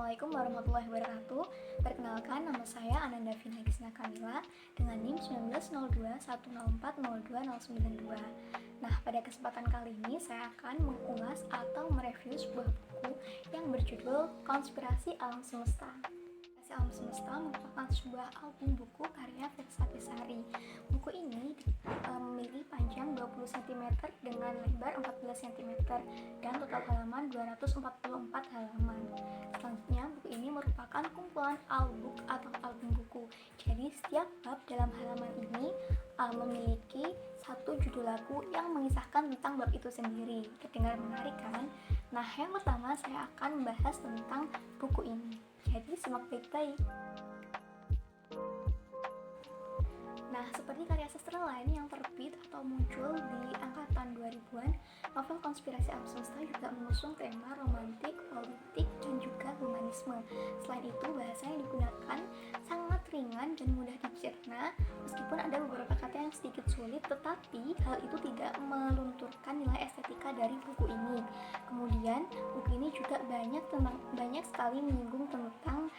Assalamualaikum warahmatullahi wabarakatuh. Perkenalkan, nama saya Ananda Vina Gisna Kamila dengan NIM 190210404092. Nah, pada kesempatan kali ini saya akan mengulas atau mereview sebuah buku yang berjudul Konspirasi Alam Semesta. Konspirasi Alam Semesta merupakan sebuah album buku karya Firsa Besari. Buku ini memiliki panjang 20 cm dengan lebar 14 cm dan total halaman 244 halaman. Selanjutnya, buku ini merupakan kumpulan album atau album buku. Jadi setiap bab dalam halaman ini memiliki satu judul lagu yang mengisahkan tentang bab itu sendiri. Terdengar menarik kan? Nah, yang pertama saya akan membahas tentang buku ini. Jadi simak baik-baik. Nah, seperti karya sastra lain yang terbit atau muncul di angkatan 2000-an, novel Konspirasi Alam Semesta juga mengusung tema romantik, politik, dan juga humanisme. Selain itu, bahasa yang digunakan sangat ringan dan mudah dicerna, meskipun ada beberapa kata yang sedikit sulit, tetapi hal itu tidak melunturkan nilai estetika dari buku ini. Kemudian, buku ini juga banyak sekali menyinggung tentang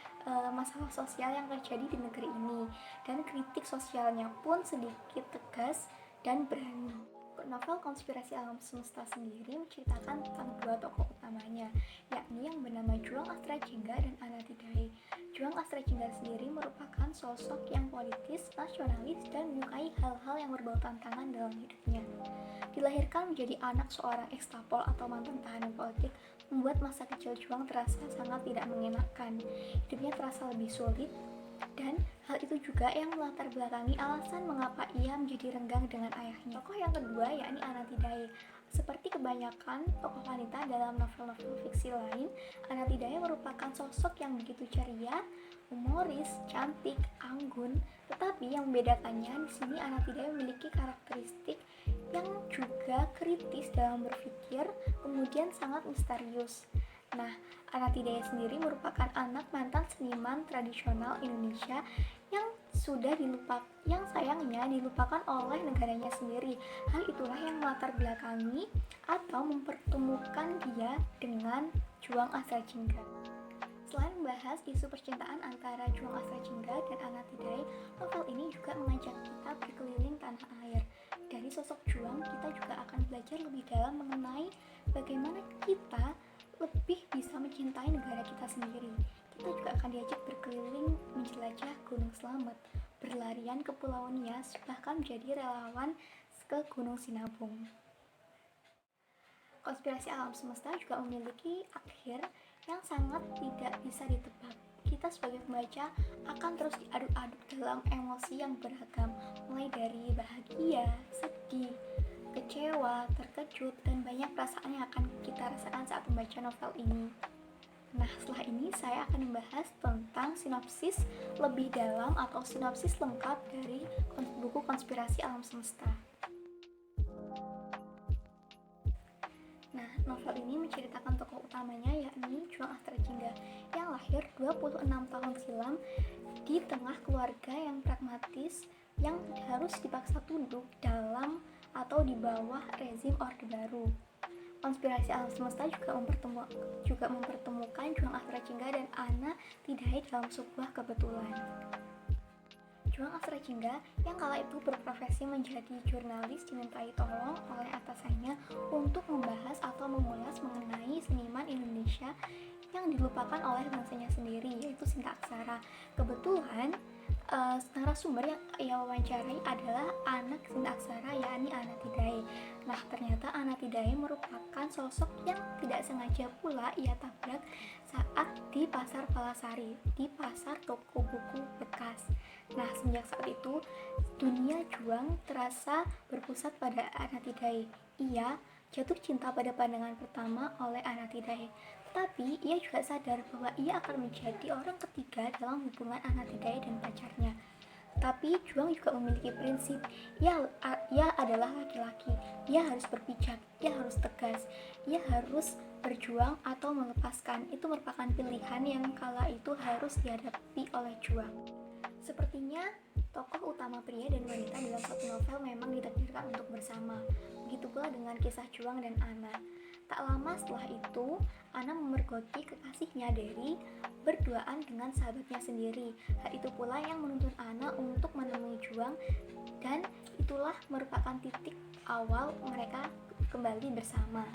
masalah sosial yang terjadi di negeri ini, dan kritik sosialnya pun sedikit tegas dan berani. Novel Konspirasi Alam Semesta sendiri menceritakan tentang dua tokoh utamanya, yakni yang bernama Juang Astrajingga dan Anatidai. Juang Astrajingga sendiri merupakan sosok yang politis, nasionalis, dan menyukai hal-hal yang berbau tantangan dalam hidupnya. Dilahirkan menjadi anak seorang ekstapol atau mantan tahanan politik membuat masa kecil Juang terasa sangat tidak mengenakan. Hidupnya terasa lebih sulit, dan hal itu juga yang melatar belakangi alasan mengapa ia menjadi renggang dengan ayahnya. Tokoh yang kedua yakni Anatidai. Seperti kebanyakan tokoh wanita dalam novel-novel fiksi lain, Anatidai merupakan sosok yang begitu ceria, humoris, cantik, anggun. Tetapi yang membedakannya di sini Anatidai memiliki karakteristik yang juga kritis dalam berpikir, kemudian sangat misterius. Nah, Anatidai sendiri merupakan anak mantan seniman tradisional Indonesia yang sayangnya dilupakan oleh negaranya sendiri. Hal itulah yang melatar belakangi atau mempertemukan dia dengan Juang Astrajingga. Selain membahas isu percintaan antara Juang Astrajingga dan Anatidai, novel ini juga mengajak kita berkeliling tanah air. Dari sosok Juang, kita juga akan belajar lebih dalam mengenai bagaimana kita lebih bisa mencintai negara kita sendiri. Kita juga akan diajak berkeliling menjelajah Gunung Slamet, berlarian ke Pulau Nias, bahkan menjadi relawan ke Gunung Sinabung. Konspirasi Alam Semesta juga memiliki akhir yang sangat tidak bisa ditebak. Kita sebagai pembaca akan terus diaduk-aduk dalam emosi yang beragam, mulai dari bahagia, sedih, kecewa, terkejut, dan banyak perasaan yang akan kita rasakan saat membaca novel ini. Nah, setelah ini saya akan membahas tentang sinopsis lebih dalam atau sinopsis lengkap dari buku Konspirasi Alam Semesta. Nah, novel ini menceritakan tokoh utamanya yakni Juang Astrajingga yang lahir 26 tahun silam di tengah keluarga yang pragmatis yang harus dipaksa tunduk dalam atau di bawah rezim Orde Baru. Konspirasi Alam Semesta juga mempertemukan Juang Astrajingga dan Anatidai dalam sebuah kebetulan. Juang Astrajingga yang kala itu berprofesi menjadi jurnalis dimintai tolong oleh atasannya untuk membahas atau mengulas mengenai seniman Indonesia yang dilupakan oleh bangsanya sendiri, yaitu Sinta Aksara. Kebetulan narasumber yang ia wawancarai adalah anak Sinta Aksara, yakni Anatidai. Nah, ternyata Anatidai merupakan sosok yang tidak sengaja pula ia tabrak saat di Pasar Palasari, di pasar toko buku bekas. Nah, semenjak saat itu, dunia Juang terasa berpusat pada Anatidai. Ia jatuh cinta pada pandangan pertama oleh Anatidai. Tetapi ia juga sadar bahwa ia akan menjadi orang ketiga dalam hubungan Anatidai dan pacarnya. Tapi Juang juga memiliki prinsip, ia adalah laki-laki, ia harus berpijak, ia harus tegas, ia harus berjuang atau melepaskan. Itu merupakan pilihan yang kala itu harus dihadapi oleh Juang. Sepertinya tokoh utama pria dan wanita dalam satu novel memang ditakdirkan untuk bersama. Begitu pula dengan kisah Juang dan Ana. Tak lama setelah itu, Ana memergoki kekasihnya Derry berduaan dengan sahabatnya sendiri. Hal itu pula yang menuntun Ana untuk menemui Juang, dan itulah merupakan titik awal mereka kembali bersama.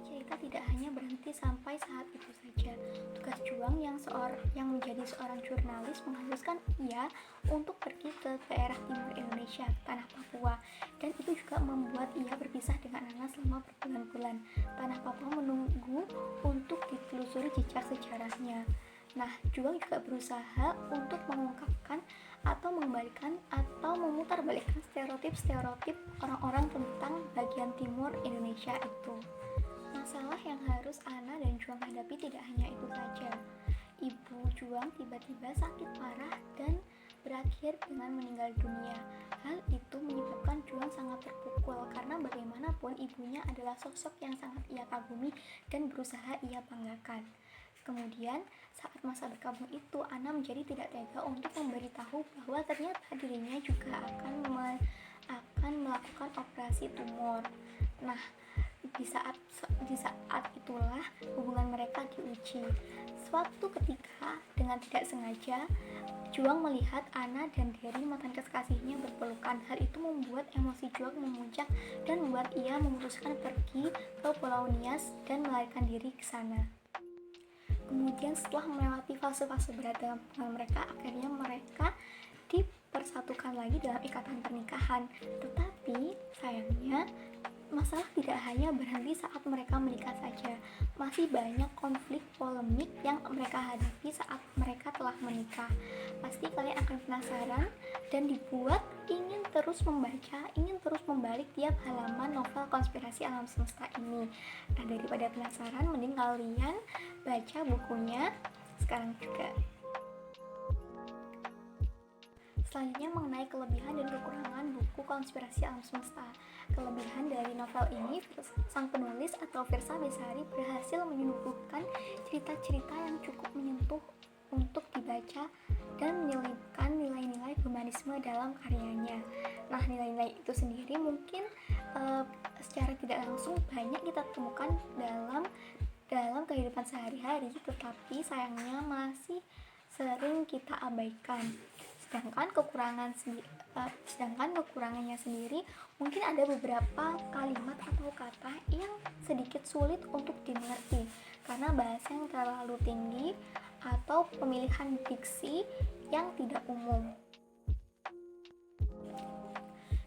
Cerita tidak hanya berhenti sampai saat itu saja. Tugas Juang yang menjadi seorang jurnalis mengharuskan ia untuk pergi ke daerah timur Indonesia, tanah Papua, dan itu juga membuat ia berpisah dengan Ana selama berbulan-bulan. Tanah Papua menunggu untuk ditelusuri jejak sejarahnya. Nah, Juang juga berusaha untuk mengungkapkan atau mengembalikan atau memutarbalikkan stereotip-stereotip orang-orang tentang bagian timur Indonesia itu. Masalah yang harus Ana dan Juang hadapi tidak hanya itu saja. Ibu Juang tiba-tiba sakit parah dan berakhir dengan meninggal dunia. Hal itu menyebabkan Juang sangat terpukul karena bagaimanapun ibunya adalah sosok yang sangat ia kagumi dan berusaha ia banggakan. Kemudian, saat masa berkabung itu, Ana menjadi tidak tega untuk memberitahu bahwa ternyata dirinya juga akan melakukan operasi tumor. Nah, di saat itulah hubungan mereka diuji. Suatu ketika, dengan tidak sengaja, Juang melihat Ana dan Derry, mantan kekasihnya, berpelukan. Hal itu membuat emosi Juang memuncak dan membuat ia memutuskan pergi ke Pulau Nias dan melarikan diri ke sana. Kemudian setelah melewati fase-fase berat dalam hubungan mereka, akhirnya mereka dipersatukan lagi dalam ikatan pernikahan. Tetapi sayangnya, masalah tidak hanya berhenti saat mereka menikah saja. Masih banyak konflik polemik yang mereka hadapi saat mereka telah menikah. Pasti kalian akan penasaran dan dibuat ingin terus membaca, ingin terus membalik tiap halaman novel Konspirasi Alam Semesta ini. Nah, daripada penasaran, mending kalian baca bukunya sekarang juga. Selanjutnya mengenai kelebihan dan kekurangan buku Konspirasi Alam Semesta. Kelebihan dari novel ini, sang penulis atau Firsa Besari berhasil menyuguhkan cerita-cerita yang cukup menyentuh untuk dibaca dan menyelipkan nilai-nilai humanisme dalam karyanya. Nah, nilai-nilai itu sendiri mungkin secara tidak langsung banyak kita temukan dalam kehidupan sehari-hari, tetapi sayangnya masih sering kita abaikan. Sedangkan kekurangannya sendiri mungkin ada beberapa kalimat atau kata yang sedikit sulit untuk dimengerti karena bahasa yang terlalu tinggi atau pemilihan diksi yang tidak umum.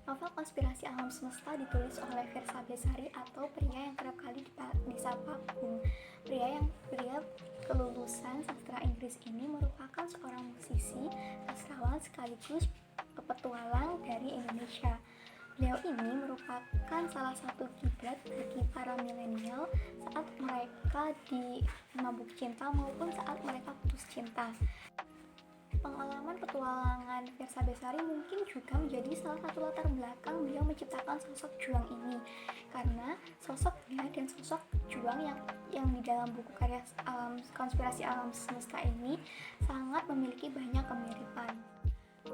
Novel Konspirasi Alam Semesta ditulis oleh Firsa Besari atau pria yang kerap kali disapa Bung. Pria kelulusan sastra Inggris ini merupakan seorang musisi, sastrawan sekaligus petualang dari Indonesia. Beliau ini merupakan salah satu kiblat bagi para milenial saat mereka di mabuk cinta maupun saat mereka putus cinta. Pengalaman petualangan Firsa Besari mungkin juga menjadi salah satu latar belakang beliau menciptakan sosok Juang ini, karena sosoknya dan sosok Juang yang di dalam buku karya Konspirasi Alam Semesta ini sangat memiliki banyak kemiripan.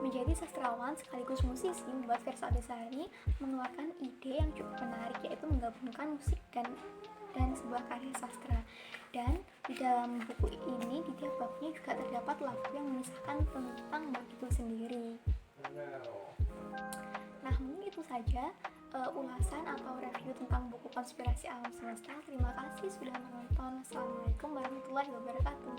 Menjadi sastrawan sekaligus musisi membuat Firsa Besari mengeluarkan ide yang cukup menarik, yaitu menggabungkan musik dan sebuah karya sastra. Dan di dalam buku ini, di tiap babnya juga terdapat lagu yang mengisahkan tentang bab itu sendiri. Nah, mungkin itu saja ulasan atau review tentang buku Konspirasi Alam Semesta. Terima kasih sudah menonton. Assalamualaikum warahmatullahi wabarakatuh.